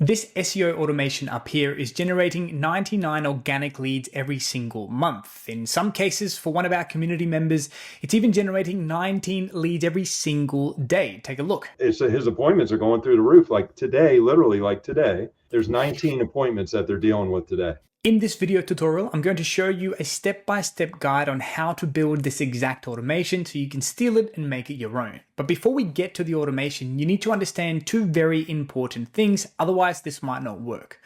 This SEO automation up here is generating 99 organic leads every single month. In some cases, for one of our community members, it's even generating 19 leads every single day. Take a look. His appointments are going through the roof. Like today, literally like today, there's 19 appointments that they're dealing with today. In this video tutorial, I'm going to show you a step-by-step guide on how to build this exact automation so you can steal it and make it your own. But before we get to the automation, you need to understand two very important things, otherwise this might not work.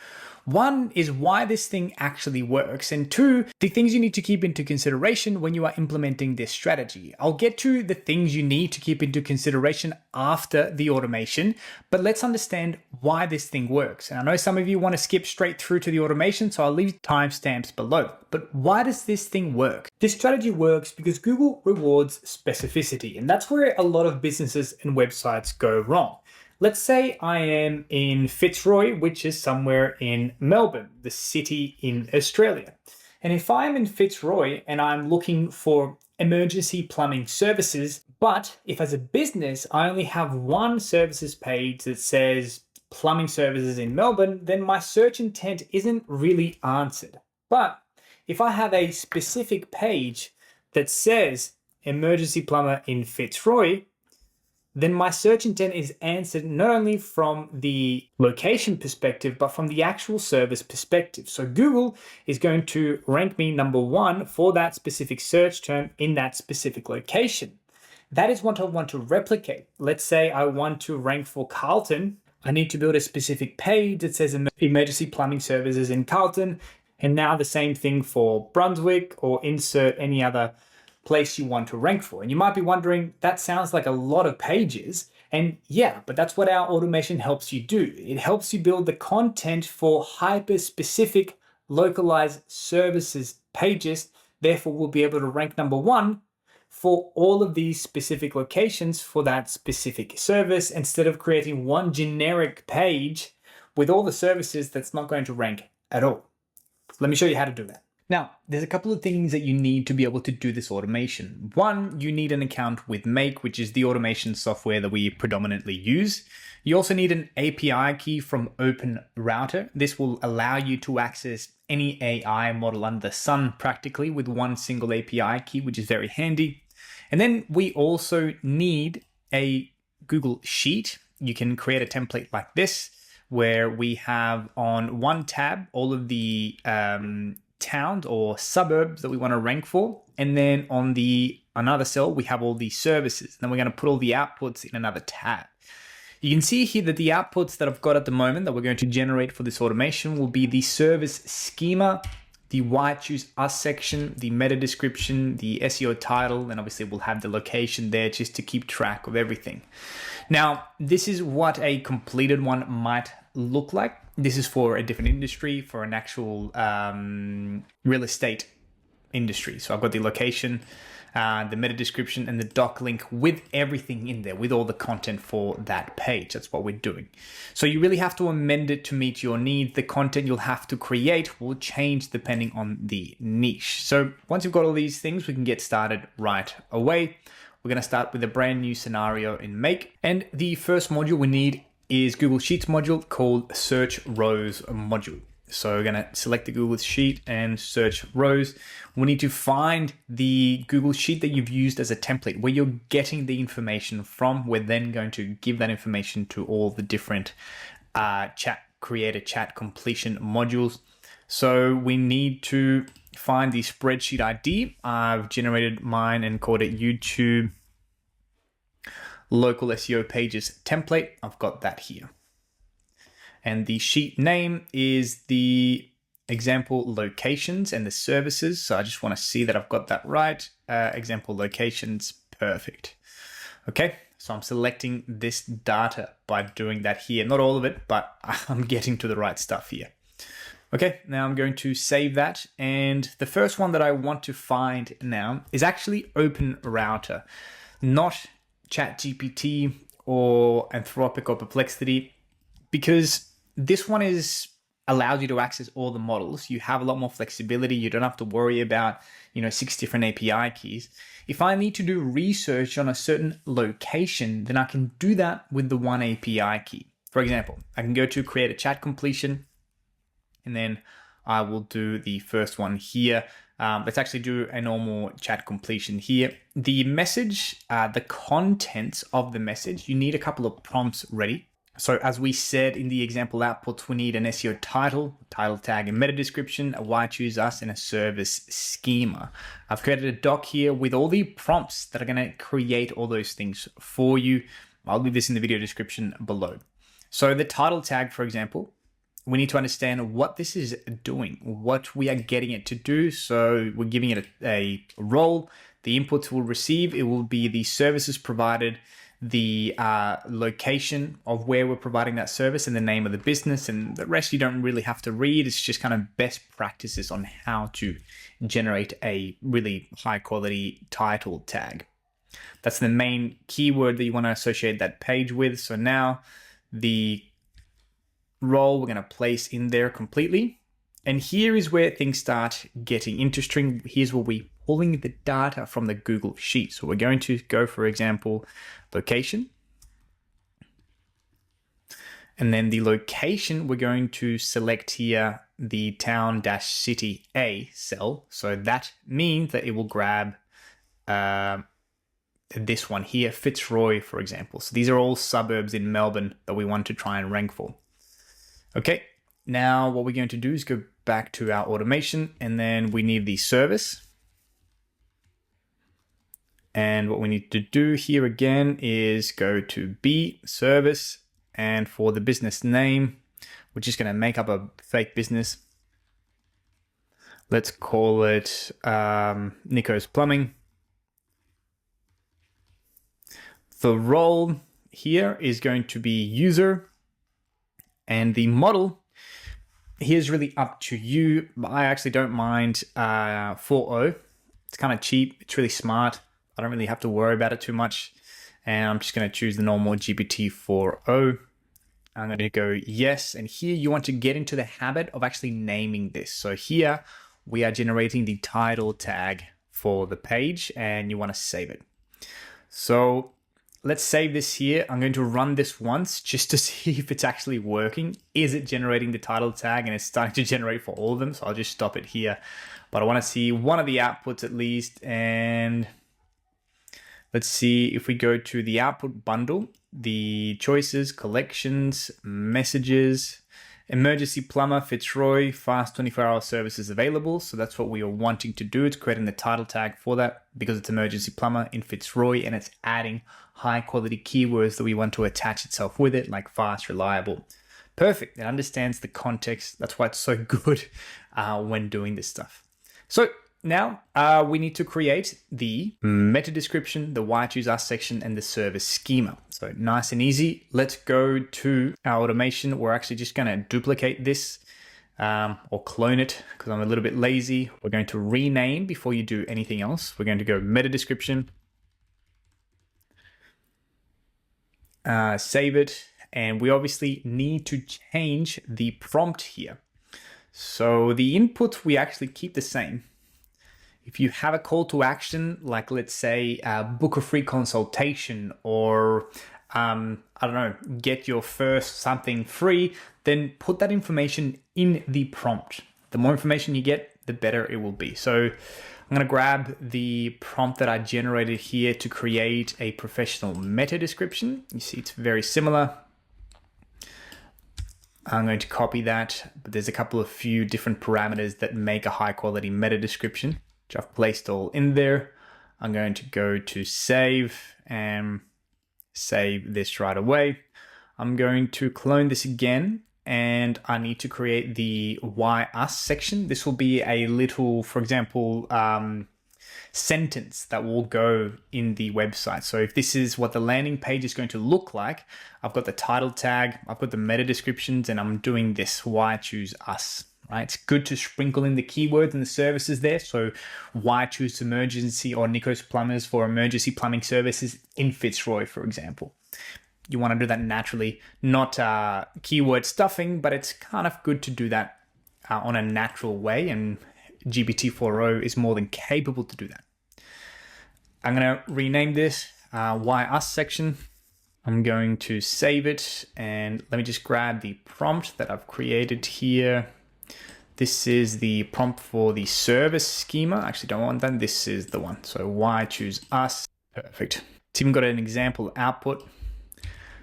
One is why this thing actually works, and two, the things you need to keep into consideration when you are implementing this strategy. I'll get to the things you need to keep into consideration after the automation, but let's understand why this thing works. And I know some of you want to skip straight through to the automation, so I'll leave timestamps below. But why does this thing work? This strategy works because Google rewards specificity, and that's where a lot of businesses and websites go wrong. Let's say I am in Fitzroy, which is somewhere in Melbourne, the city in Australia. And if I'm in Fitzroy and I'm looking for emergency plumbing services, but if as a business I only have one services page that says plumbing services in Melbourne, then my search intent isn't really answered. But if I have a specific page that says emergency plumber in Fitzroy, then my search intent is answered not only from the location perspective, but from the actual service perspective. So Google is going to rank me number one for that specific search term in that specific location. That is what I want to replicate. Let's say I want to rank for Carlton. I need to build a specific page that says emergency plumbing services in Carlton. And now the same thing for Brunswick, or insert any other place you want to rank for. And you might be wondering, that sounds like a lot of pages. And yeah, but that's what our automation helps you do. It helps you build the content for hyper-specific localized services pages. Therefore, we'll be able to rank number one for all of these specific locations for that specific service, instead of creating one generic page with all the services that's not going to rank at all. Let me show you how to do that. Now, there's a couple of things that you need to be able to do this automation. One, you need an account with Make, which is the automation software that we predominantly use. You also need an API key from OpenRouter. This will allow you to access any AI model under the sun practically with one single API key, which is very handy. And then we also need a Google Sheet. You can create a template like this, where we have on one tab all of the towns or suburbs that we want to rank for, and then on the another cell we have all these services, and then we're going to put all the outputs in another tab. You can see here that the outputs that I've got at the moment that we're going to generate for this automation will be the service schema, the why choose us section, the meta description, the SEO title, and obviously we'll have the location there just to keep track of everything. Now, this is what a completed one might look like. This is for a different industry, for an actual real estate industry. So I've got the location, the meta description, and the doc link with everything in there, with all the content for that page. That's what we're doing. So you really have to amend it to meet your needs. The content you'll have to create will change depending on the niche. So once you've got all these things, we can get started right away. We're going to start with a brand new scenario in Make. And the first module we need is Google Sheets module called Search Rows module. So we're going to select the Google Sheet and search rows. We need to find the Google Sheet that you've used as a template, where you're getting the information from. We're then going to give that information to all the different create a chat completion modules. So we need to find the spreadsheet ID. I've generated mine and called it YouTube Local SEO Pages template. I've got that here. And the sheet name is the example locations and the services. So I just want to see that I've got that right. Example locations, perfect. Okay, so I'm selecting this data by doing that here. Not all of it, but I'm getting to the right stuff here. Okay, now I'm going to save that. And the first one that I want to find now is actually OpenRouter, not ChatGPT or Anthropic or Perplexity, because this one allows you to access all the models. You have a lot more flexibility. You don't have to worry about, 6 different API keys. If I need to do research on a certain location, then I can do that with the one API key. For example, I can go to create a chat completion, and then I will do the first one here. Let's actually do a normal chat completion here. The message, the contents of the message, you need a couple of prompts ready. So as we said in the example outputs, we need an SEO title tag and meta description, a why choose us, and a service schema. I've created a doc here with all the prompts that are going to create all those things for you. I'll leave this in the video description below. So the title tag, for example, we need to understand what this is doing, what we are getting it to do. So we're giving it a role. The inputs we'll receive, it will be the services provided, the location of where we're providing that service, and the name of the business, and the rest you don't really have to read. It's just kind of best practices on how to generate a really high quality title tag. That's the main keyword that you want to associate that page with. So now the role we're going to place in there completely. And here is where things start getting interesting. Here's where we're pulling the data from the Google Sheet. So we're going to go, for example, location. And then the location, we're going to select here the town-city A cell. So that means that it will grab this one here, Fitzroy, for example. So these are all suburbs in Melbourne that we want to try and rank for. Okay, now what we're going to do is go back to our automation, and then we need the service. And what we need to do here again is go to B, service, and for the business name, we're just going to make up a fake business. Let's call it Nico's Plumbing. The role here is going to be user, and the model here's really up to you. I actually don't mind 4.0. It's kind of cheap. It's really smart. I don't really have to worry about it too much. And I'm just going to choose the normal GPT 4.0. I'm going to go yes. And here you want to get into the habit of actually naming this. So here we are generating the title tag for the page, and you want to save it. So let's save this here. I'm going to run this once just to see if it's actually working. Is it generating the title tag? And it's starting to generate for all of them. So I'll just stop it here. But I want to see one of the outputs at least. And let's see if we go to the output bundle, the choices, collections, messages, emergency plumber, Fitzroy, fast 24-hour services available. So that's what we are wanting to do. It's creating the title tag for that because it's emergency plumber in Fitzroy, and it's adding high quality keywords that we want to attach itself with it, like fast, reliable. Perfect. It understands the context. That's why it's so good when doing this stuff. So now we need to create the meta description, the why choose us section, and the service schema. So nice and easy. Let's go to our automation. We're actually just going to duplicate this or clone it because I'm a little bit lazy. We're going to rename before you do anything else. We're going to go meta description, save it. And we obviously need to change the prompt here. So the inputs we actually keep the same. If you have a call to action, like let's say book a free consultation, or I don't know, get your first something free, then put that information in the prompt. The more information you get, the better it will be. So I'm going to grab the prompt that I generated here to create a professional meta description. You see it's very similar. I'm going to copy that, but there's a couple of few different parameters that make a high quality meta description, which I've placed all in there. I'm going to go to save and save this right away. I'm going to clone this again, and I need to create the why us section. This will be a little, for example, sentence that will go in the website. So if this is what the landing page is going to look like, I've got the title tag, I've got the meta descriptions, and I'm doing this why choose us. Right? It's good to sprinkle in the keywords and the services there. So why choose emergency or Nico's Plumbers for emergency plumbing services in Fitzroy, for example. You want to do that naturally, not keyword stuffing, but it's kind of good to do that on a natural way. And GPT 4.0 is more than capable to do that. I'm going to rename this why us section. I'm going to save it, and let me just grab the prompt that I've created here. This is the prompt for the service schema. I actually don't want that. This is the one. So why choose us? Perfect. It's even got an example output,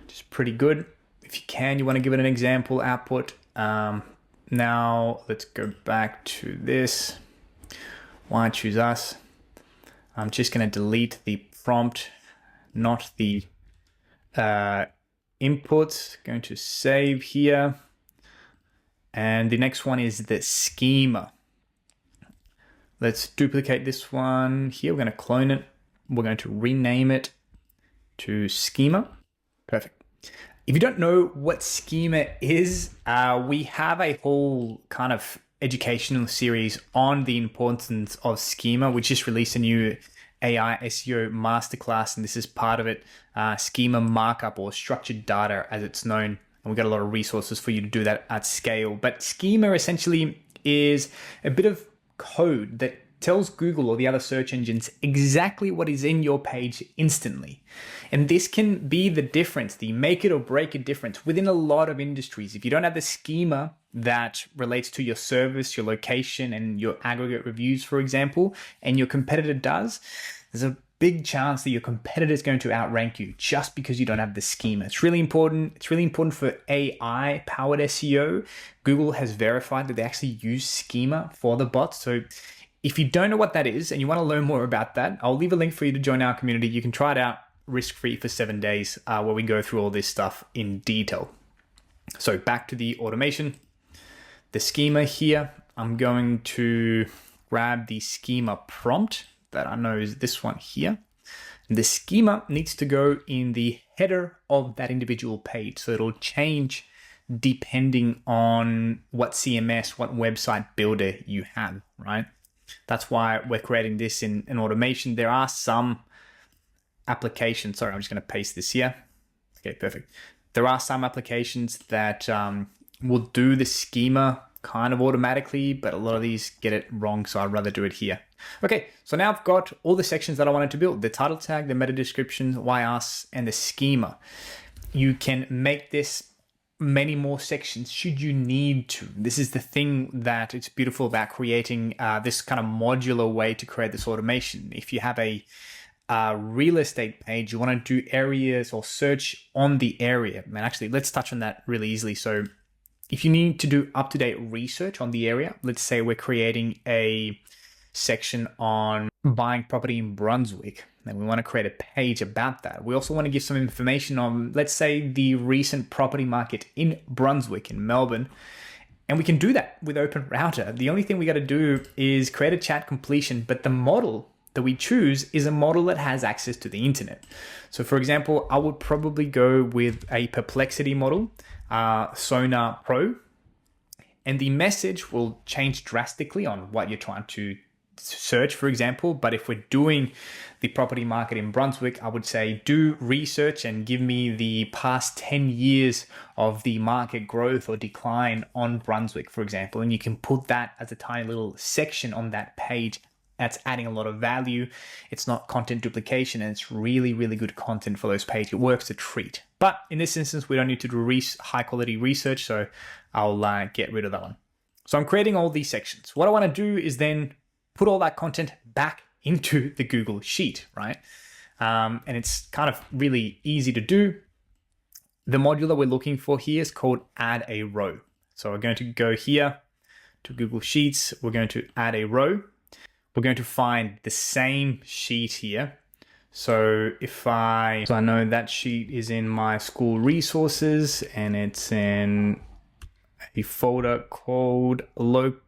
which is pretty good. If you can, you want to give it an example output. Now let's go back to this. Why choose us? I'm just going to delete the prompt, not the inputs. Going to save here. And the next one is the schema. Let's duplicate this one here. We're going to clone it. We're going to rename it to schema. Perfect. If you don't know what schema is, we have a whole kind of educational series on the importance of schema. We just released a new AI SEO masterclass, and this is part of it. Schema markup, or structured data as it's known. And we've got a lot of resources for you to do that at scale. But schema essentially is a bit of code that tells Google or the other search engines exactly what is in your page instantly. And this can be the difference, the make it or break it difference within a lot of industries. If you don't have the schema that relates to your service, your location, and your aggregate reviews, for example, and your competitor does, there's a big chance that your competitor is going to outrank you just because you don't have the schema. It's really important. It's really important for AI powered SEO. Google has verified that they actually use schema for the bots. So if you don't know what that is and you want to learn more about that, I'll leave a link for you to join our community. You can try it out risk-free for 7 days where we go through all this stuff in detail. So back to the automation, the schema here. I'm going to grab the schema prompt that I know is this one here. The schema needs to go in the header of that individual page. So it'll change depending on what CMS, what website builder you have, right? That's why we're creating this in automation. There are some applications. Sorry, I'm just going to paste this here. Okay, perfect. There are some applications that will do the schema kind of automatically, but a lot of these get it wrong, so I'd rather do it here. Okay, so now I've got all the sections that I wanted to build: the title tag, the meta description, why us, and the schema. You can make this many more sections should you need to. This is the thing that it's beautiful about creating this kind of modular way to create this automation. If you have a real estate page, you want to do areas or search on the area. And actually, let's touch on that really easily. So if you need to do up-to-date research on the area, let's say we're creating a section on buying property in Brunswick, and we want to create a page about that. We also want to give some information on, let's say, the recent property market in Brunswick, in Melbourne, and we can do that with Open Router. The only thing we got to do is create a chat completion, but the model that we choose is a model that has access to the internet. So for example, I would probably go with a Perplexity model, Sonar Pro, and the message will change drastically on what you're trying to search, for example. But if we're doing the property market in Brunswick, I would say do research and give me the past 10 years of the market growth or decline on Brunswick, for example. And you can put that as a tiny little section on that page. That's adding a lot of value. It's not content duplication, and it's really, really good content for those pages. It works a treat. But in this instance, we don't need to do high quality research, so I'll get rid of that one. So I'm creating all these sections. What I want to do is then put all that content back into the Google Sheet, right? And it's kind of really easy to do. The module that we're looking for here is called add a row. So we're going to go here to Google Sheets. We're going to add a row. We're going to find the same sheet here. So I know that sheet is in my school resources, and it's in a folder called local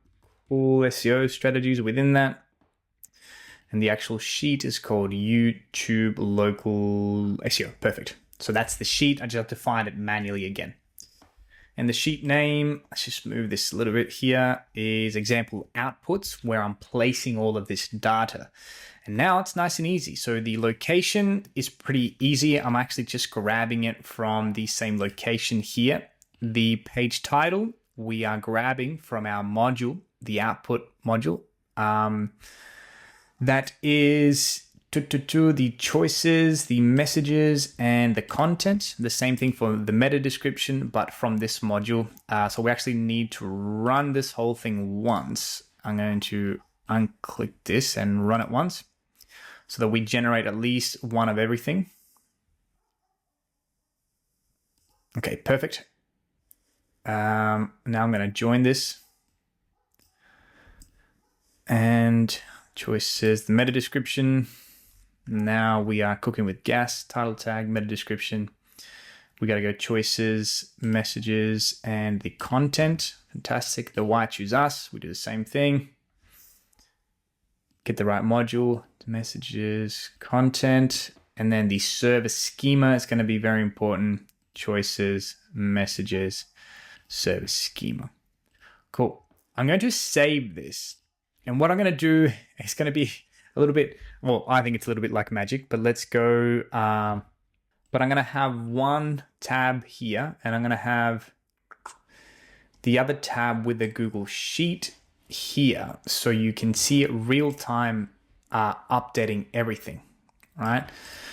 SEO strategies within that. And the actual sheet is called YouTube local SEO. Perfect. So that's the sheet. I just have to find it manually again. And the sheet name, let's just move this a little bit here, is example outputs, where I'm placing all of this data. And now it's nice and easy. So the location is pretty easy. I'm actually just grabbing it from the same location here. The page title, we are grabbing from our module, the output module. That is the choices, the messages, and the content. The same thing for the meta description, but from this module. So we actually need to run this whole thing once. I'm going to unclick this and run it once so that we generate at least one of everything. Okay, perfect. Now I'm going to join this. And choices, the meta description. Now we are cooking with gas, title tag, meta description. We got to go choices, messages, and the content. Fantastic. The why choose us. We do the same thing. Get the right module, messages, content, and then the service schema is going to be very important. Choices, messages, service schema. Cool. I'm going to save this. And what I'm going to do is going to be a little bit, well, I think it's a little bit like magic, but let's go. But I'm going to have one tab here, and I'm going to have the other tab with the Google Sheet here, so you can see it real time updating everything, right?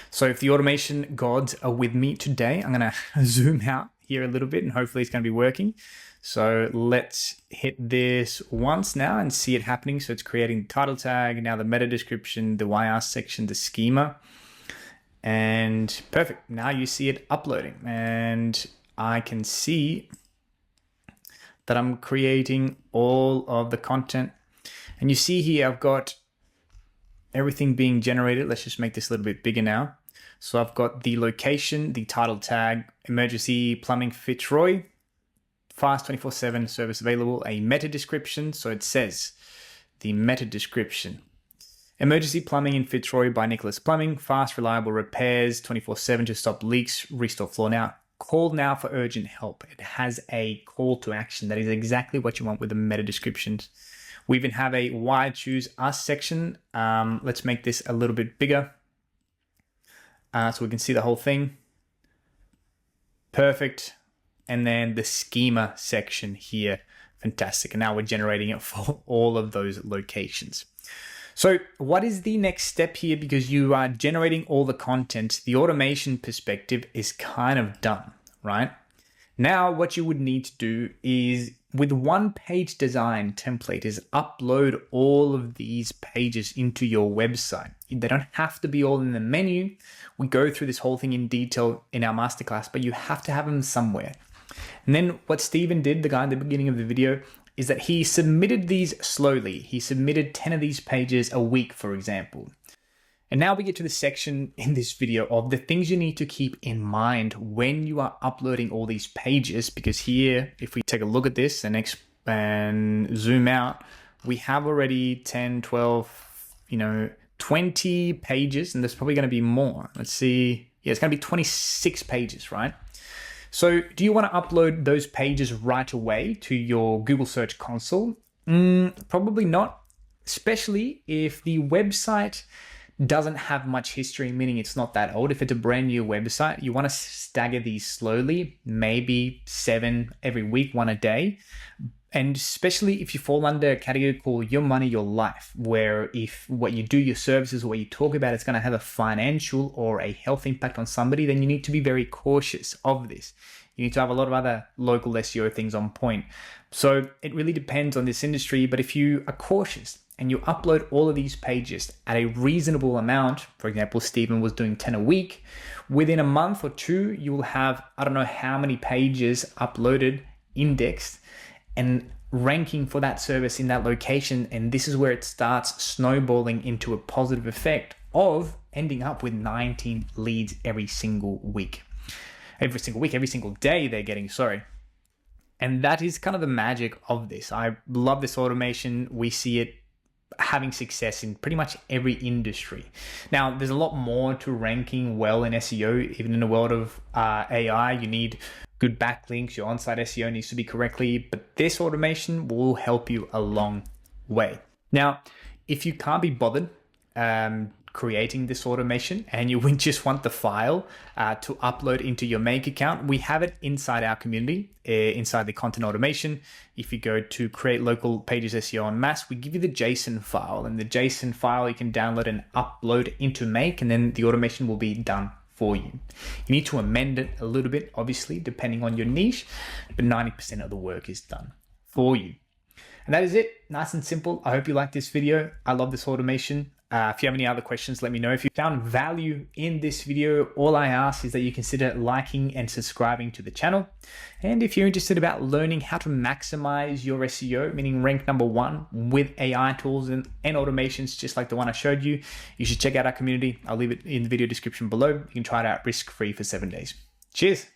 So if the automation gods are with me today, I'm going to zoom out here a little bit, and hopefully it's going to be working. So let's hit this once now and see it happening. So it's creating the title tag, now the meta description, the YR section, the schema, and perfect. Now you see it uploading, and I can see that I'm creating all of the content. And you see here, I've got everything being generated. Let's just make this a little bit bigger now. So I've got the location, the title tag, emergency plumbing Fitzroy, fast 24/7 service available, a meta description. So it says the meta description. Emergency plumbing in Fitzroy by Nicholas Plumbing, fast, reliable repairs 24/7 to stop leaks, restore floor now. Call now for urgent help. It has a call to action. That is exactly what you want with the meta descriptions. We even have a why choose us section. Let's make this a little bit bigger so we can see the whole thing. Perfect. And then the schema section here. Fantastic. And now we're generating it for all of those locations. So what is the next step here? Because you are generating all the content, the automation perspective is kind of done, right? Now what you would need to do is, with one page design template, is upload all of these pages into your website. They don't have to be all in the menu. We go through this whole thing in detail in our masterclass, but you have to have them somewhere. And then what Steven did, the guy at the beginning of the video, is that he submitted these slowly. He submitted 10 of these pages a week, for example. And now we get to the section in this video of the things you need to keep in mind when you are uploading all these pages. Because here, if we take a look at this and zoom out, we have already 10, 12, 20 pages, and there's probably going to be more. Let's see. Yeah, it's going to be 26 pages, right? So do you want to upload those pages right away to your Google Search Console? Probably not, especially if the website doesn't have much history, meaning it's not that old. If it's a brand new website, you want to stagger these slowly, maybe 7 every week, 1 a day. And especially if you fall under a category called Your Money, Your Life, where if what you do, your services, or what you talk about, is going to have a financial or a health impact on somebody, then you need to be very cautious of this. You need to have a lot of other local SEO things on point. So it really depends on this industry. But if you are cautious and you upload all of these pages at a reasonable amount, for example, Stephen was doing 10 a week, within a month or 2, you will have, I don't know how many pages uploaded, indexed, and ranking for that service in that location. And this is where it starts snowballing into a positive effect of ending up with 19 leads every single week. Every single day they're getting, sorry. And that is kind of the magic of this. I love this automation. We see it having success in pretty much every industry. Now, there's a lot more to ranking well in SEO. Even in the world of AI, you need good backlinks. Your on-site SEO needs to be correctly, but this automation will help you a long way. Now, if you can't be bothered creating this automation and you just want the file to upload into your Make account, we have it inside our community, inside the content automation. If you go to create local pages SEO en masse, we give you the JSON file, and the JSON file you can download and upload into Make, and then the automation will be done for you. You need to amend it a little bit, obviously, depending on your niche, but 90% of the work is done for you. And that is it. Nice and simple. I hope you liked this video. I love this automation. If you have any other questions, let me know. If you found value in this video, all I ask is that you consider liking and subscribing to the channel. And if you're interested about learning how to maximize your SEO, meaning rank #1 with AI tools and automations just like the one I showed you, you should check out our community. I'll leave it in the video description below. You can try it out risk-free for 7 days. Cheers.